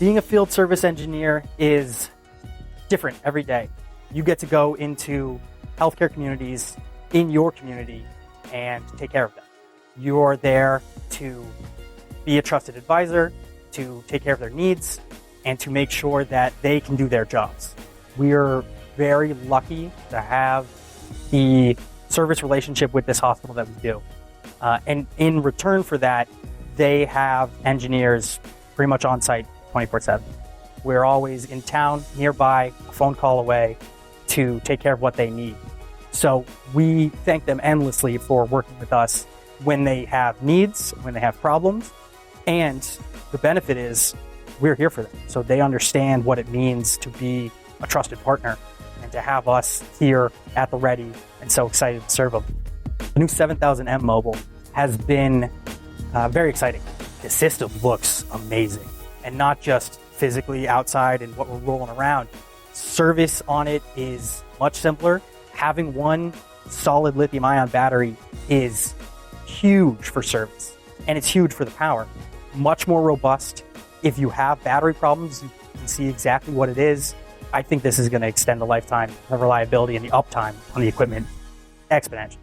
Being a field service engineer is different every day. You get to go into healthcare communities in your community and take care of them. You're there to be a trusted advisor, to take care of their needs, and to make sure that they can do their jobs. We're very lucky to have the service relationship with this hospital that we do. And in return for that, they have engineers pretty much on site 24/7. We're always in town, nearby, a phone call away to take care of what they need. So we thank them endlessly for working with us when they have needs, when they have problems. And the benefit is we're here for them. So they understand what it means to be a trusted partner and to have us here at the ready and so excited to serve them. The new 7000M Mobile has been very exciting. The system looks amazing, and not just physically outside and what we're rolling around. Service on it is much simpler. Having one solid lithium-ion battery is huge for service, and it's huge for the power. Much more robust. If you have battery problems, you can see exactly what it is. I think this is going to extend the lifetime, the reliability, and the uptime on the equipment exponentially.